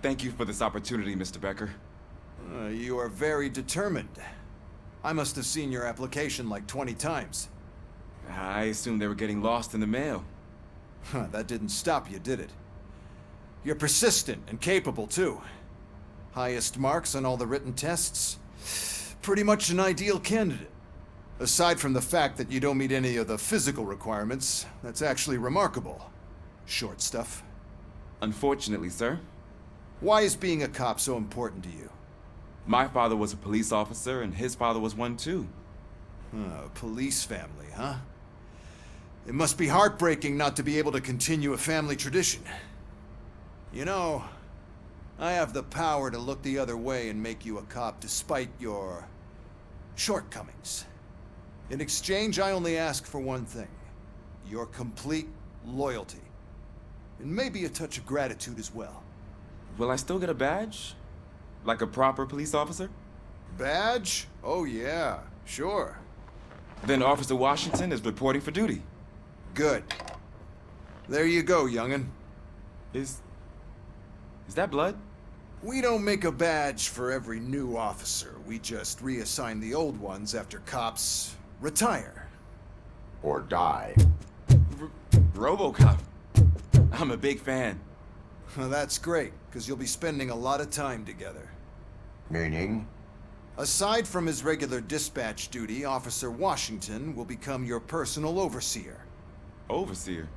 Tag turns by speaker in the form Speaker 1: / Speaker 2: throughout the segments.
Speaker 1: Thank you for this opportunity, Mr. Becker.
Speaker 2: You are very determined. I must have seen your application like 20 times.
Speaker 1: I assumed they were getting lost in the mail.
Speaker 2: That didn't stop you, did it? You're persistent and capable, too. Highest marks on all the written tests. Pretty much an ideal candidate. Aside from the fact that you don't meet any of the physical requirements, that's actually remarkable. Short stuff.
Speaker 1: Unfortunately, sir.
Speaker 2: Why is being a cop so important to you?
Speaker 1: My father was a police officer, and his father was one too.
Speaker 2: A police family, huh? It must be heartbreaking not to be able to continue a family tradition. You know, I have the power to look the other way and make you a cop despite your shortcomings. In exchange, I only ask for one thing. Your complete loyalty. And maybe a touch of gratitude as well.
Speaker 1: Will I still get a badge? Like a proper police officer?
Speaker 2: Badge? Oh yeah, sure.
Speaker 1: Then Officer Washington is reporting for duty.
Speaker 2: Good. There you go, young'un.
Speaker 1: Is that blood?
Speaker 2: We don't make a badge for every new officer. We just reassign the old ones after cops retire.
Speaker 3: Or die.
Speaker 1: Robocop. I'm a big fan.
Speaker 2: Well, that's great, because you'll be spending a lot of time together.
Speaker 3: Meaning?
Speaker 2: Aside from his regular dispatch duty, Officer Washington will become your personal overseer.
Speaker 1: Overseer?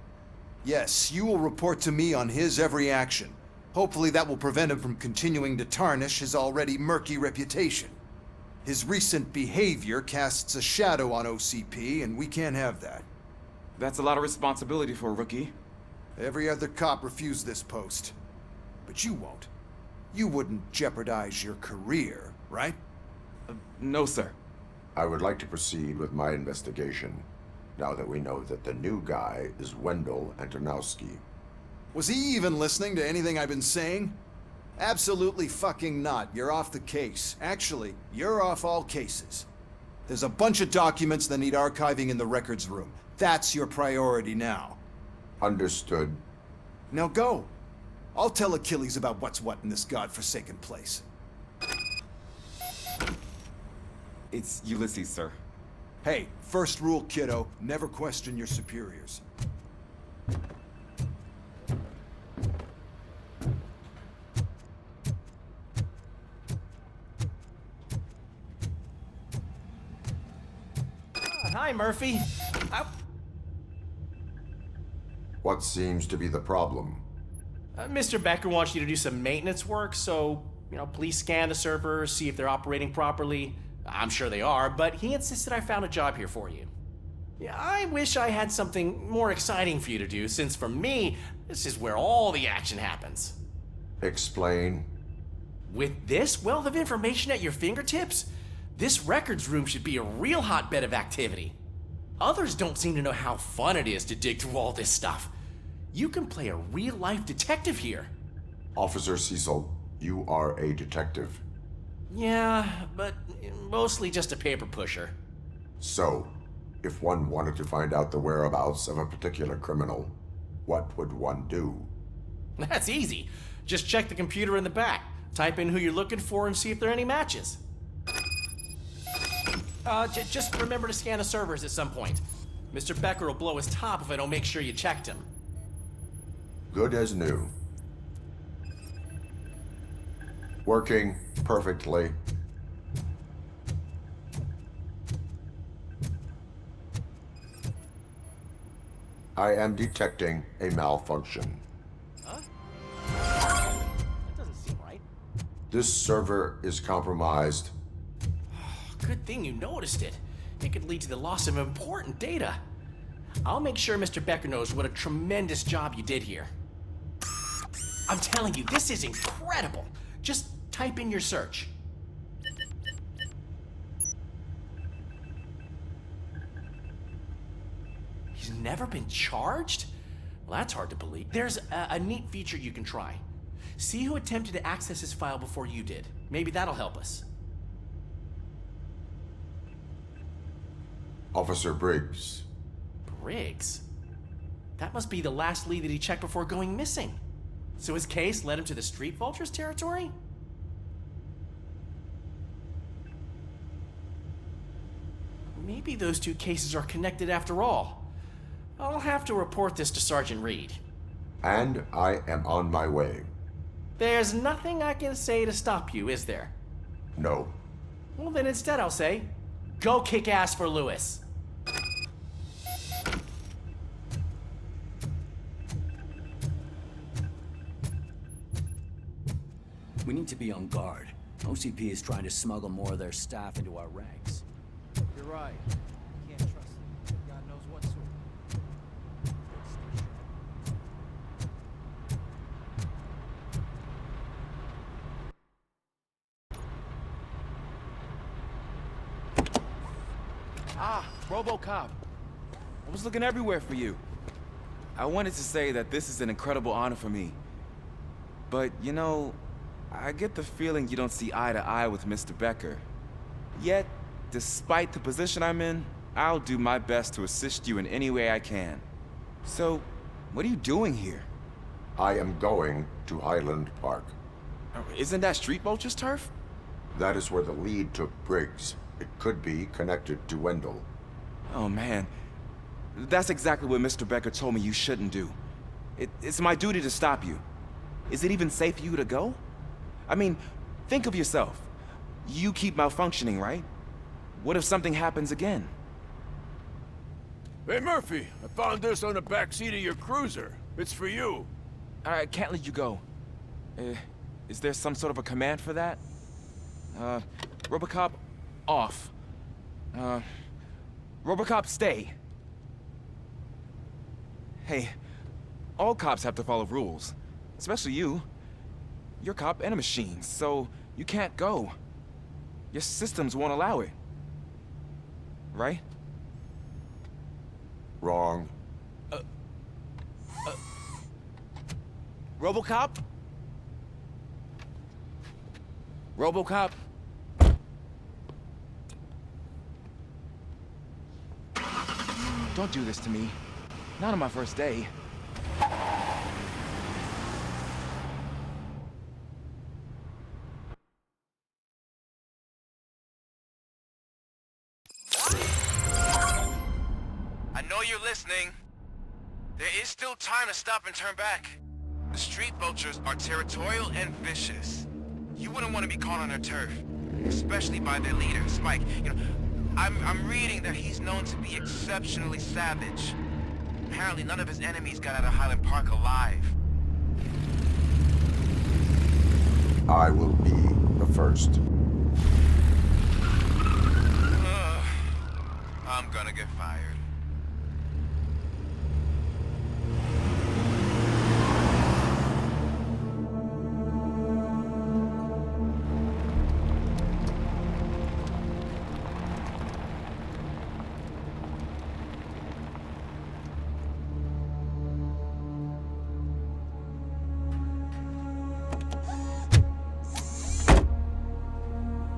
Speaker 2: Yes, you will report to me on his every action. Hopefully that will prevent him from continuing to tarnish his already murky reputation. His recent behavior casts a shadow on OCP, and we can't have that.
Speaker 1: That's a lot of responsibility for a rookie.
Speaker 2: Every other cop refused this post. But you won't. You wouldn't jeopardize your career, right?
Speaker 1: No, sir.
Speaker 3: I would like to proceed with my investigation, now that we know that the new guy is Wendell Antonowski.
Speaker 2: Was he even listening to anything I've been saying? Absolutely fucking not. You're off the case. Actually, you're off all cases. There's a bunch of documents that need archiving in the records room. That's your priority now.
Speaker 3: Understood.
Speaker 2: Now go. I'll tell Achilles about what's what in this godforsaken place.
Speaker 1: It's Ulysses, sir.
Speaker 2: Hey, first rule, kiddo, never question your superiors.
Speaker 4: Hi, Murphy.
Speaker 3: What seems to be the problem?
Speaker 4: Mr. Becker wants you to do some maintenance work, so, please scan the servers, see if they're operating properly. I'm sure they are, but he insisted I found a job here for you. Yeah, I wish I had something more exciting for you to do, since for me, this is where all the action happens.
Speaker 3: Explain.
Speaker 4: With this wealth of information at your fingertips, this records room should be a real hotbed of activity. Others don't seem to know how fun it is to dig through all this stuff. You can play a real-life detective here.
Speaker 3: Officer Cecil, you are a detective.
Speaker 4: Yeah, but mostly just a paper pusher.
Speaker 3: So, if one wanted to find out the whereabouts of a particular criminal, what would one do?
Speaker 4: That's easy. Just check the computer in the back, type in who you're looking for, and see if there are any matches. Just remember to scan the servers at some point. Mr. Becker will blow his top if I don't make sure you checked him.
Speaker 3: Good as new. Working perfectly. I am detecting a malfunction.
Speaker 4: Huh? That doesn't seem right.
Speaker 3: This server is compromised.
Speaker 4: Good thing you noticed it. It could lead to the loss of important data. I'll make sure Mr. Becker knows what a tremendous job you did here. I'm telling you, this is incredible. Just type in your search. He's never been charged? Well, that's hard to believe. There's a neat feature you can try. See who attempted to access his file before you did. Maybe that'll help us.
Speaker 3: Officer Briggs.
Speaker 4: Briggs? That must be the last lead that he checked before going missing. So his case led him to the Street Vultures territory? Maybe those two cases are connected after all. I'll have to report this to Sergeant Reed.
Speaker 3: And I am on my way.
Speaker 4: There's nothing I can say to stop you, is there?
Speaker 3: No.
Speaker 4: Well, then instead I'll say, go kick ass for Lewis.
Speaker 5: We need to be on guard. OCP is trying to smuggle more of their staff into our ranks.
Speaker 6: You're right. Can't trust them. God knows what sort.
Speaker 1: Ah, Robocop. I was looking everywhere for you. I wanted to say that this is an incredible honor for me. But, you know, I get the feeling you don't see eye to eye with Mr. Becker. Yet, despite the position I'm in, I'll do my best to assist you in any way I can. So, what are you doing here?
Speaker 3: I am going to Highland Park.
Speaker 1: Isn't that Street Vulture's turf?
Speaker 3: That is where the lead took Briggs. It could be connected to Wendell.
Speaker 1: Oh man, that's exactly what Mr. Becker told me you shouldn't do. It's my duty to stop you. Is it even safe for you to go? I mean, think of yourself. You keep malfunctioning, right? What if something happens again?
Speaker 7: Hey, Murphy, I found this on the back seat of your cruiser. It's for you.
Speaker 1: I can't let you go. Is there some sort of a command for that? Robocop, off. Robocop, stay. Hey, all cops have to follow rules. Especially you. You're a cop and a machine, so you can't go. Your systems won't allow it. Right?
Speaker 3: Wrong.
Speaker 1: Robocop? Robocop? Don't do this to me. Not on my first day.
Speaker 8: I know you're listening. There is still time to stop and turn back. The Street Vultures are territorial and vicious. You wouldn't want to be caught on their turf, especially by their leader, Spike. You know, I'm reading that he's known to be exceptionally savage. Apparently none of his enemies got out of Highland Park alive.
Speaker 3: I will be the first.
Speaker 8: I'm gonna get fired.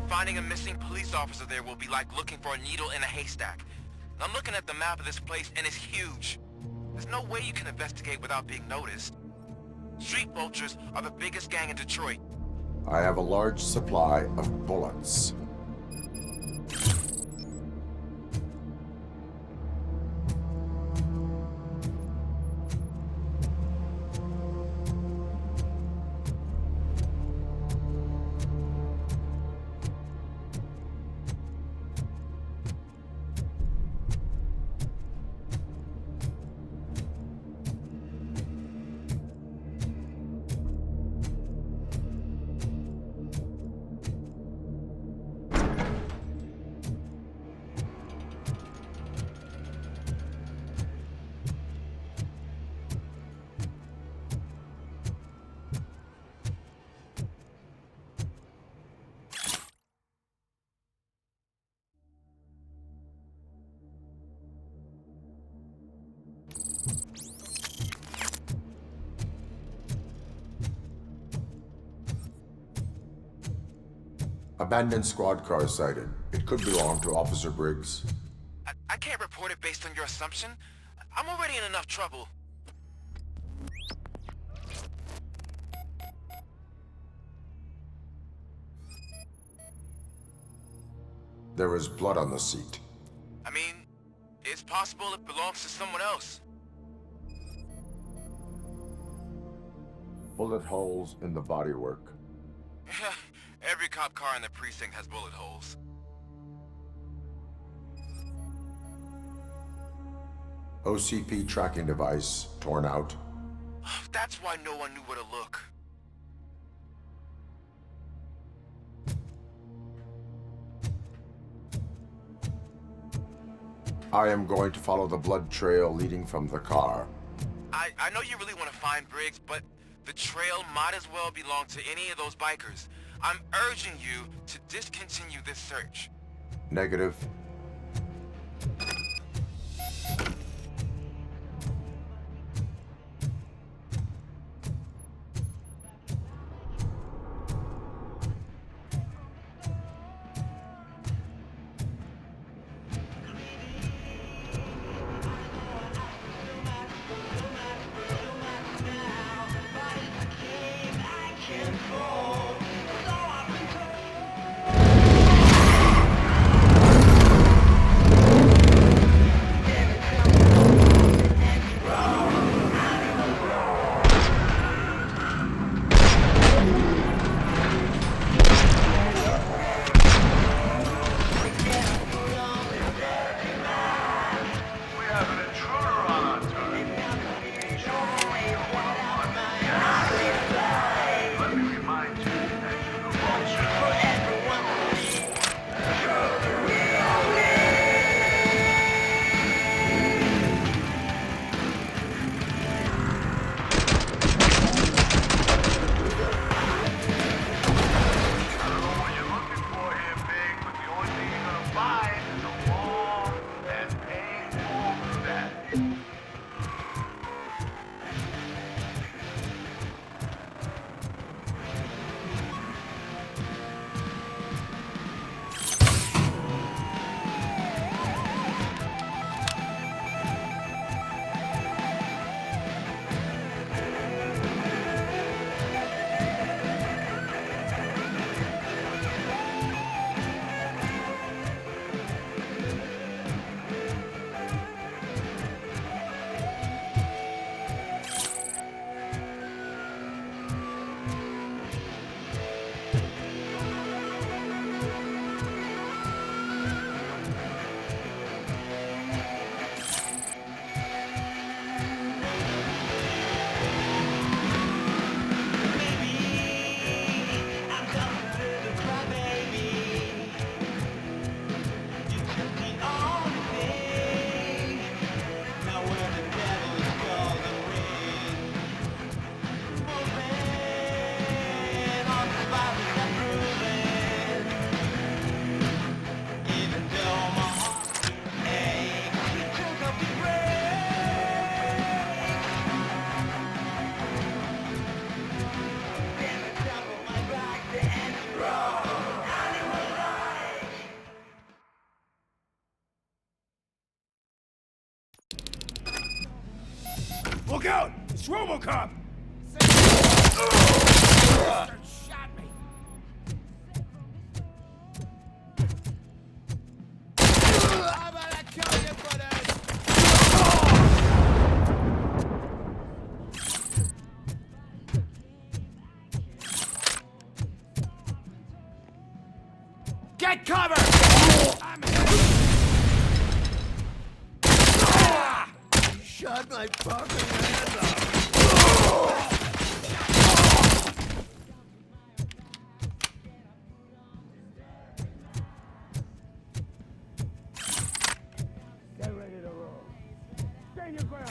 Speaker 8: Finding a missing police officer there will be like looking for a needle in a haystack. I'm looking at the map of this place and it's huge. There's no way you can investigate without being noticed. Street Vultures are the biggest gang in Detroit.
Speaker 3: I have a large supply of bullets. Abandoned squad car sighted. It could belong to Officer Briggs.
Speaker 8: I can't report it based on your assumption. I'm already in enough trouble.
Speaker 3: There is blood on the seat.
Speaker 8: I mean, it's possible it belongs to someone else.
Speaker 3: Bullet holes in the bodywork.
Speaker 8: Every cop car in the precinct has bullet holes.
Speaker 3: OCP tracking device torn out.
Speaker 8: That's why no one knew where to look.
Speaker 3: I am going to follow the blood trail leading from the car.
Speaker 8: I know you really want to find Briggs, but the trail might as well belong to any of those bikers. I'm urging you to discontinue this search.
Speaker 3: Negative.
Speaker 7: Look out! It's Robocop!
Speaker 6: Shot me. How about I kill you, brothers?
Speaker 7: Get cover!
Speaker 6: I'm hit.
Speaker 7: Shut my fucking hands up! Get ready to roll. Stand your ground!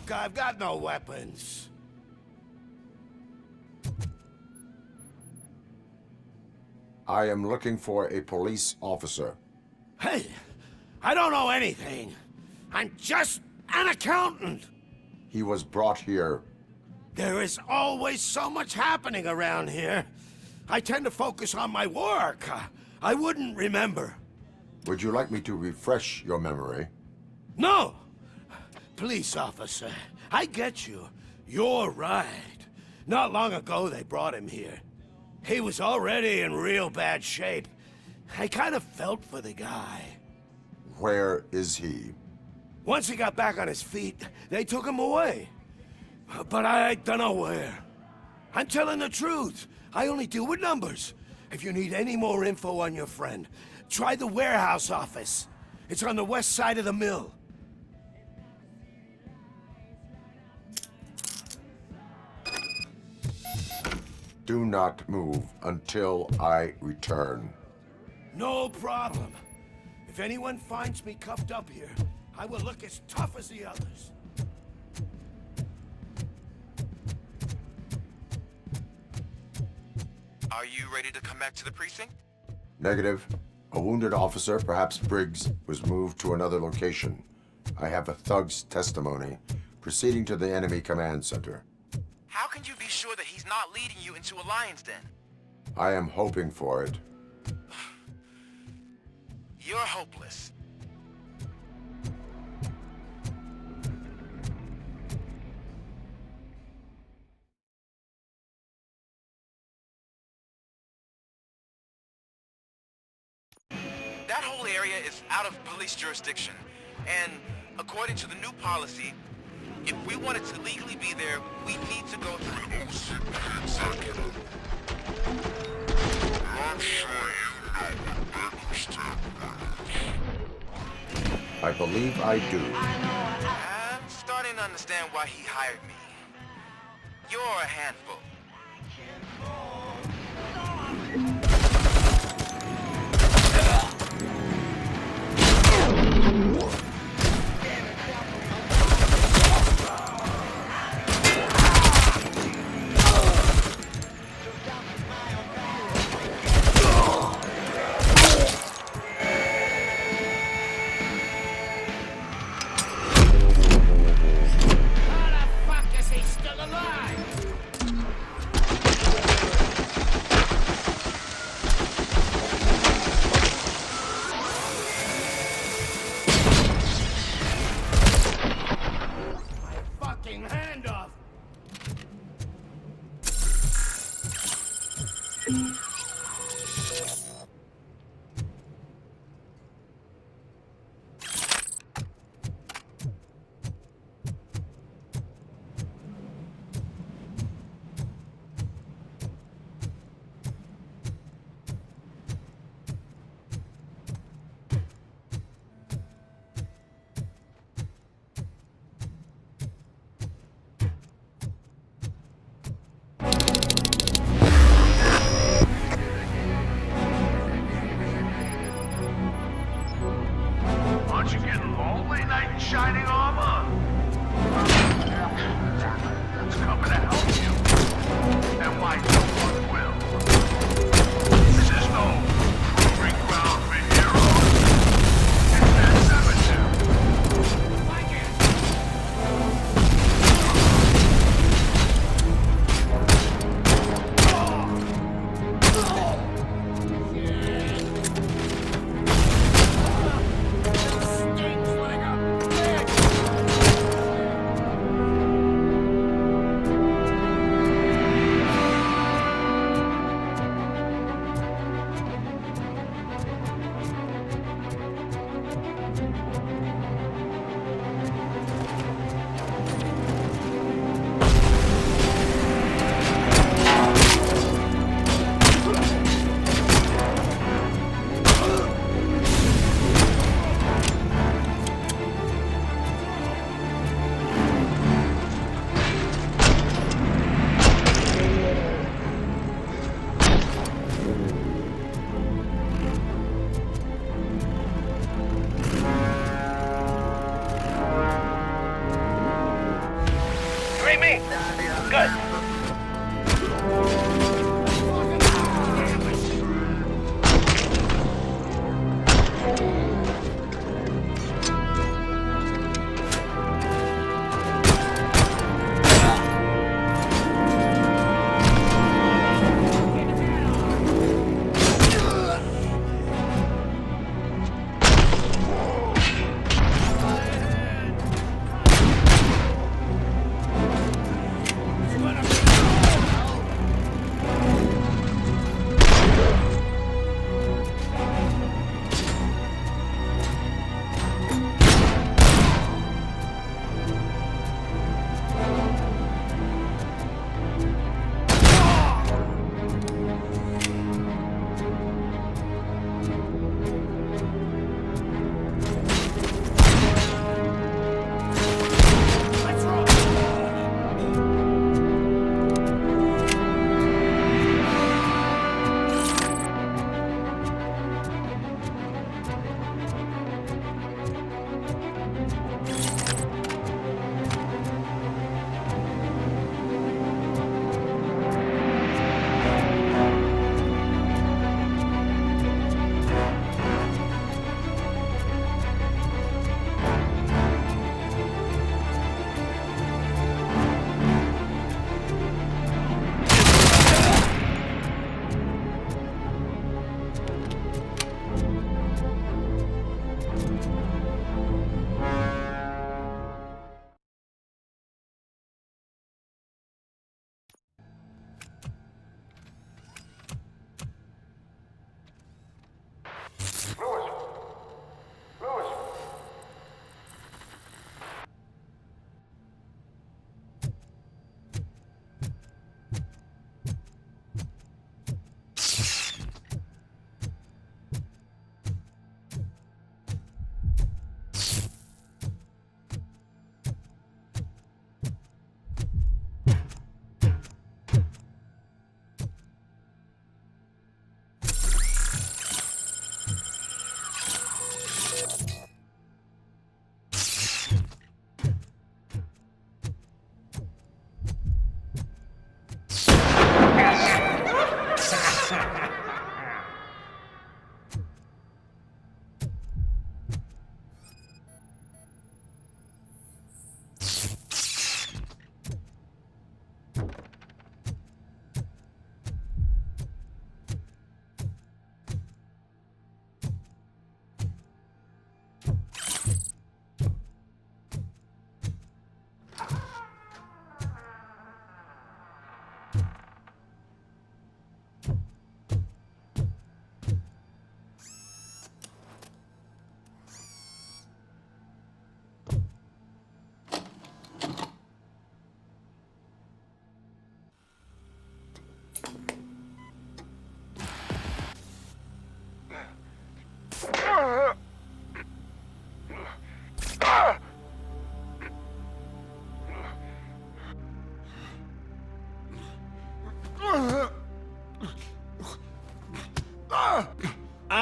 Speaker 9: Look, I've got no weapons.
Speaker 3: I am looking for a police officer.
Speaker 9: Hey, I don't know anything. I'm just an accountant.
Speaker 3: He was brought here.
Speaker 9: There is always so much happening around here. I tend to focus on my work. I wouldn't remember.
Speaker 3: Would you like me to refresh your memory?
Speaker 9: No! Police officer, I get you. You're right. Not long ago they brought him here. He was already in real bad shape. I kind of felt for the guy.
Speaker 3: Where is he?
Speaker 9: Once he got back on his feet, they took him away. But I don't know where. I'm telling the truth. I only deal with numbers. If you need any more info on your friend, try the warehouse office. It's on the west side of the mill.
Speaker 3: Do not move until I return.
Speaker 9: No problem. If anyone finds me cuffed up here, I will look as tough as the others.
Speaker 8: Are you ready to come back to the precinct?
Speaker 3: Negative. A wounded officer, perhaps Briggs, was moved to another location. I have a thug's testimony, proceeding to the enemy command center.
Speaker 8: How can you be sure that he's not leading you into a lion's den?
Speaker 3: I am hoping for it.
Speaker 8: You're hopeless. That whole area is out of police jurisdiction, and according to the new policy, if we wanted to legally be there, we need to go through Rouge. I'm sure you know what burglars do.
Speaker 3: I believe I do.
Speaker 8: I'm starting to understand why he hired me. You're a handful.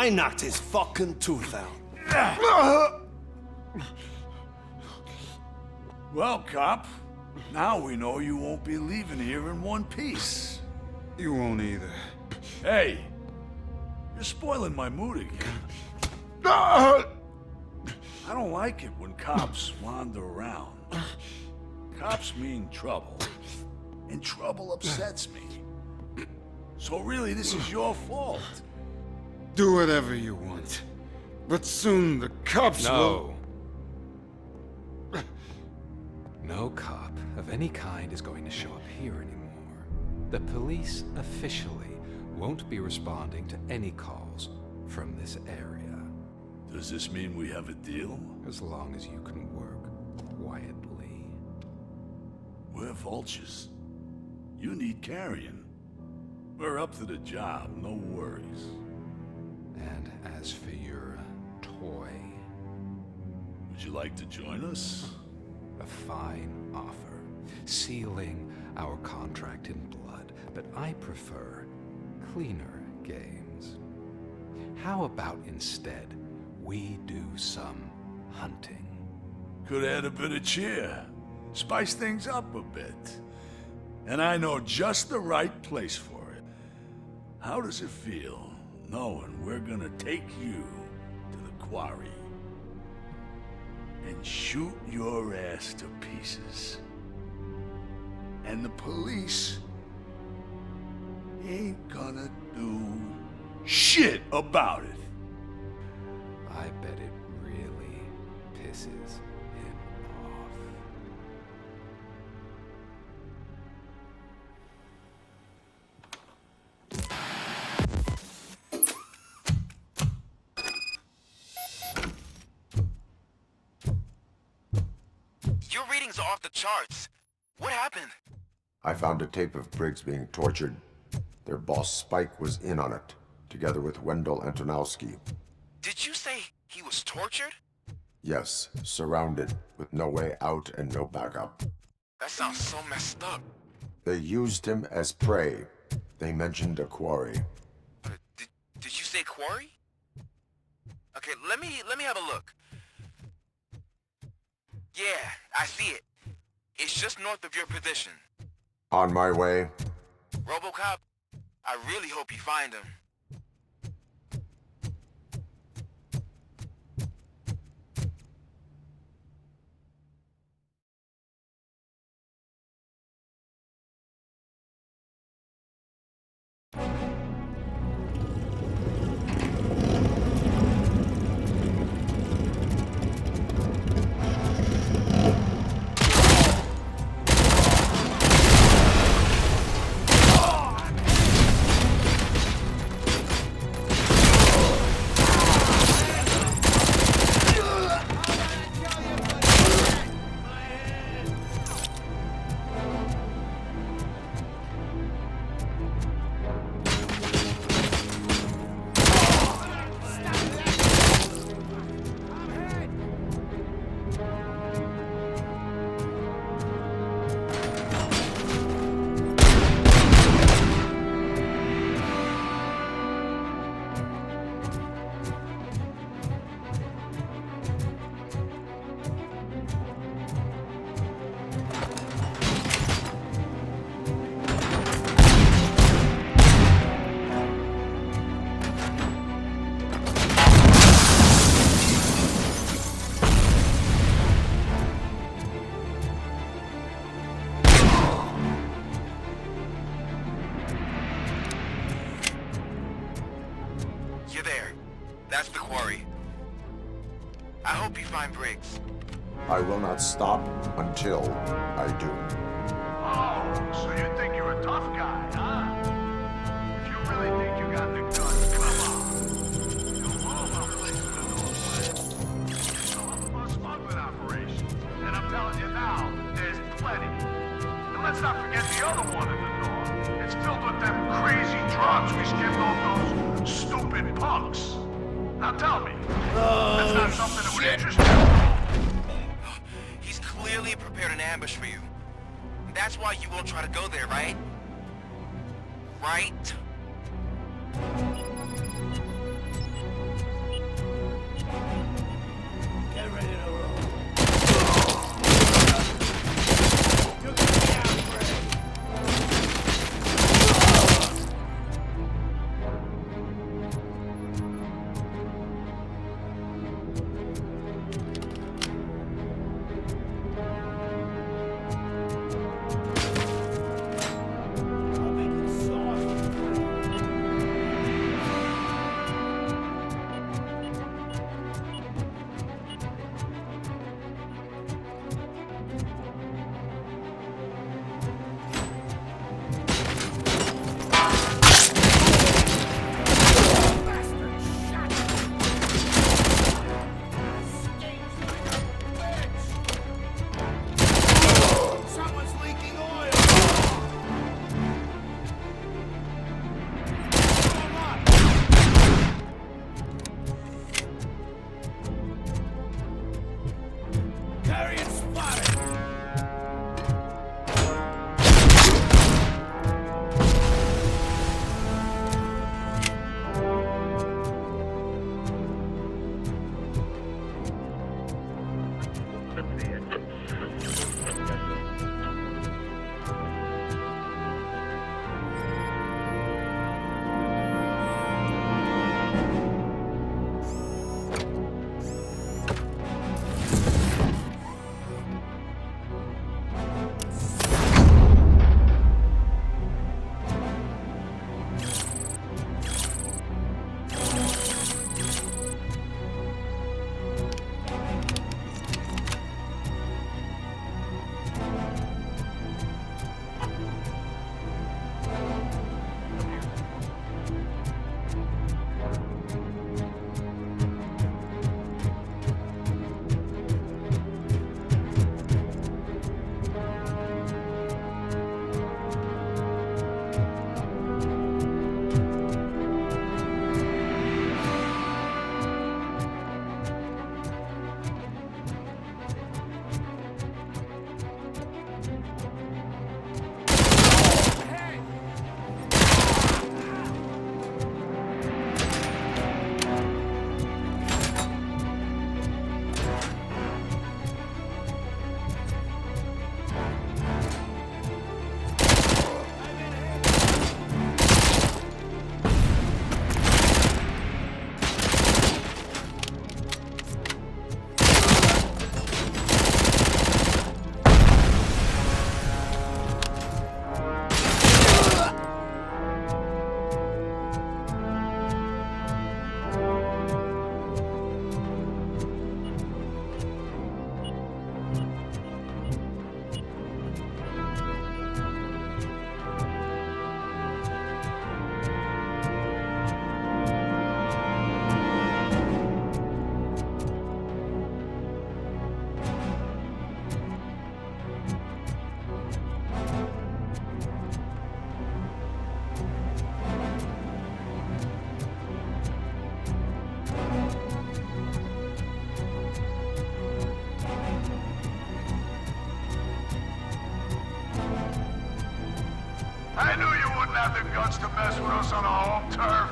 Speaker 9: I knocked his fucking tooth out.
Speaker 10: Well, cop, now we know you won't be leaving here in one piece.
Speaker 11: You won't either.
Speaker 10: Hey, you're spoiling my mood again. I don't like it when cops wander around. Cops mean trouble, and trouble upsets me. So really, this is your fault.
Speaker 11: Do whatever you want. But soon the cops will...
Speaker 12: No cop of any kind is going to show up here anymore. The police officially won't be responding to any calls from this area.
Speaker 10: Does this mean we have a deal?
Speaker 12: As long as you can work quietly.
Speaker 10: We're vultures. You need carrying. We're up to the job, no worries.
Speaker 12: And as for your toy,
Speaker 10: would you like to join us?
Speaker 12: a fine offer, sealing our contract in blood, but I prefer cleaner games. How about instead we do some hunting?
Speaker 10: Could add a bit of cheer, spice things up a bit. And I know just the right place for it. How does it feel knowing we're gonna take you to the quarry and shoot your ass to pieces? And the police ain't gonna do shit about it.
Speaker 12: I bet it really pisses him off.
Speaker 8: Your readings are off the charts. What happened?
Speaker 3: I found a tape of Briggs being tortured. Their boss Spike was in on it, together with Wendell Antonowski.
Speaker 8: Did you say he was tortured?
Speaker 3: Yes, surrounded, with no way out and no backup.
Speaker 8: That sounds so messed up.
Speaker 3: They used him as prey. They mentioned a quarry.
Speaker 8: Did you say quarry? Okay, let me have a look. Yeah, I see it. It's just north of your position.
Speaker 3: On my way.
Speaker 8: Robocop, I really hope you find him. You're there. That's the quarry. I hope you find Briggs.
Speaker 3: I will not stop until I do.
Speaker 10: Oh, so you think you're a tough guy, huh? If you really think you got the guns, come on. You're all over the place in the Northwest. Some of them are smuggling operations. And I'm telling you now, there's plenty. And let's not forget the other one in the north. It's filled with them crazy drugs we skimmed off those stupid punks. Now tell me, that's not something that would interest you?
Speaker 8: He's clearly prepared an ambush for you. That's why you won't try to go there, right? Right?
Speaker 10: I knew you wouldn't have the guts to mess with us on our home turf.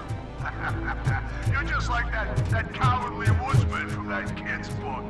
Speaker 10: You're just like that cowardly woodsman from that kid's book.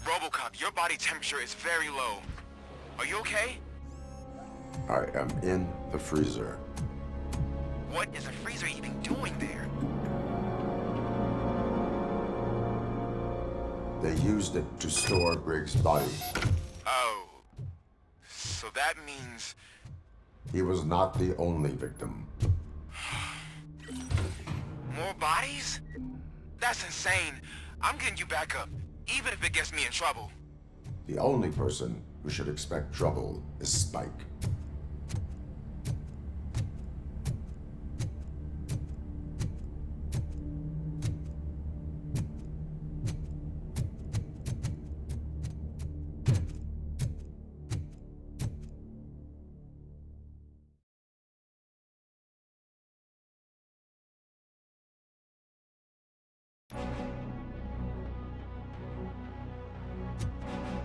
Speaker 8: Robocop, your body temperature is very low. Are you okay?
Speaker 3: I am in the freezer.
Speaker 8: What is the freezer even doing there?
Speaker 3: They used it to store Briggs' body.
Speaker 8: Oh. So that means...
Speaker 3: He was not the only victim.
Speaker 8: More bodies? That's insane. I'm getting you back up, even if it gets me in trouble.
Speaker 3: The only person who should expect trouble is Spike.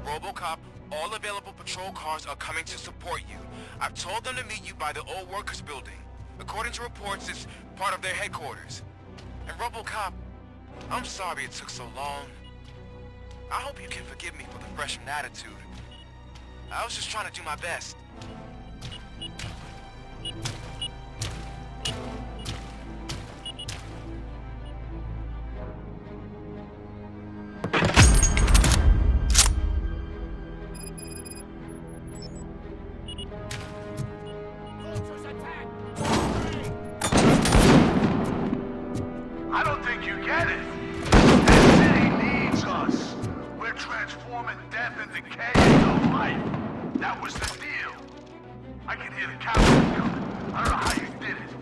Speaker 8: Robocop, all available patrol cars are coming to support you. I've told them to meet you by the old workers building. According to reports, it's part of their headquarters. And Robocop, I'm sorry it took so long. I hope you can forgive me for the freshman attitude. I was just trying to do my best.
Speaker 10: I don't think you get it. This city needs us. We're transforming death and decay into life. That was the deal. I can hear the cavalry coming. I don't know how you did it,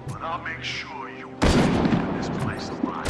Speaker 10: but I'll make sure you leave this place alive.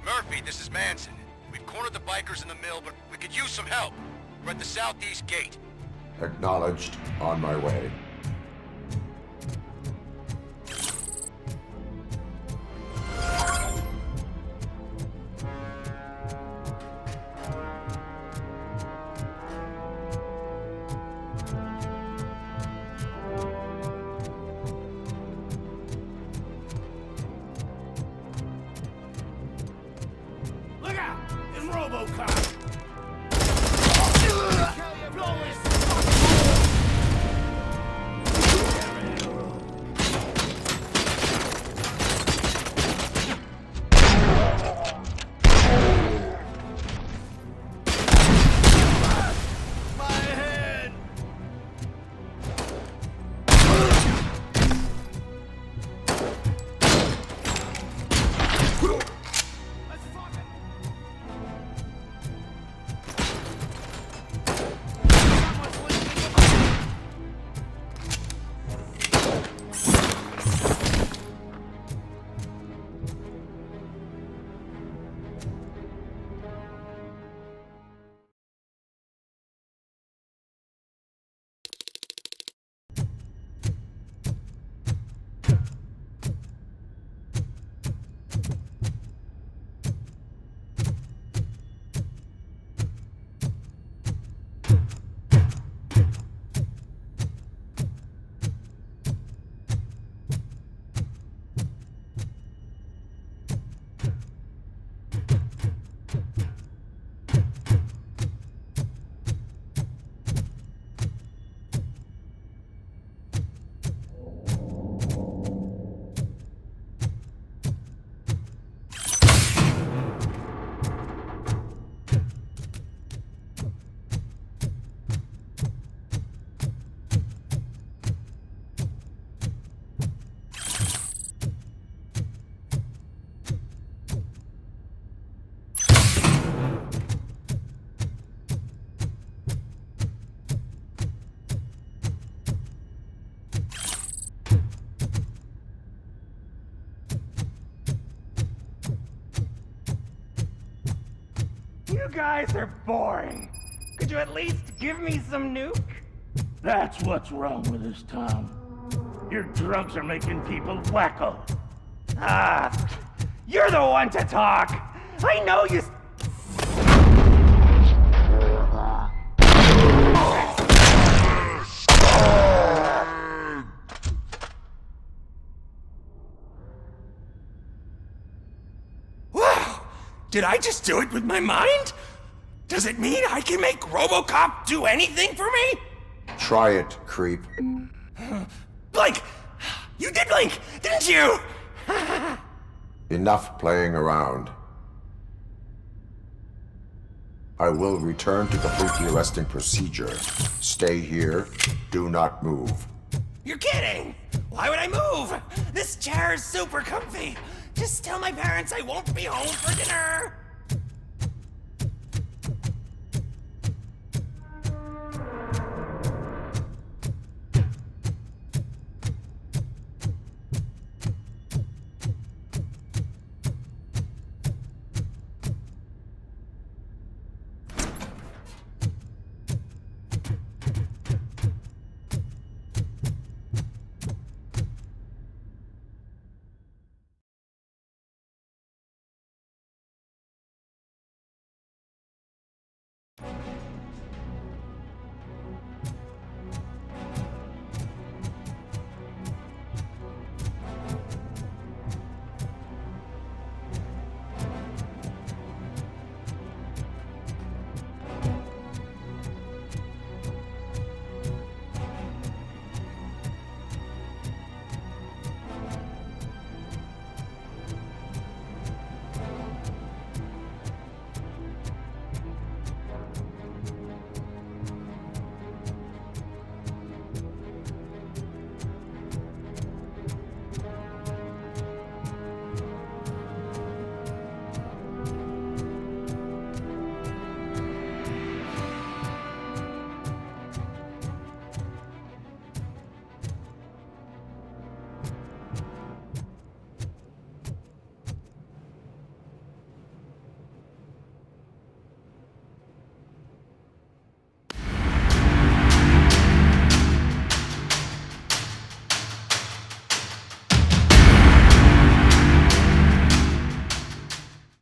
Speaker 8: Murphy, this is Manson. We've cornered the bikers in the mill, but we could use some help. We're at the southeast gate.
Speaker 3: Acknowledged. On my way.
Speaker 9: Look out! It's Robocop!
Speaker 13: You guys are boring. Could you at least give me some nuke?
Speaker 9: That's what's wrong with this town. Your drugs are making people wacko.
Speaker 13: Ah, you're the one to talk. I know you.
Speaker 9: Wow! Did I just do it with my mind? Does it mean I can make Robocop do anything for me?
Speaker 3: Try it, creep.
Speaker 9: Blink! You did blink, didn't you?
Speaker 3: Enough playing around. I will return to complete the arresting procedure. Stay here. Do not move.
Speaker 9: You're kidding! Why would I move? This chair is super comfy. Just tell my parents I won't be home for dinner.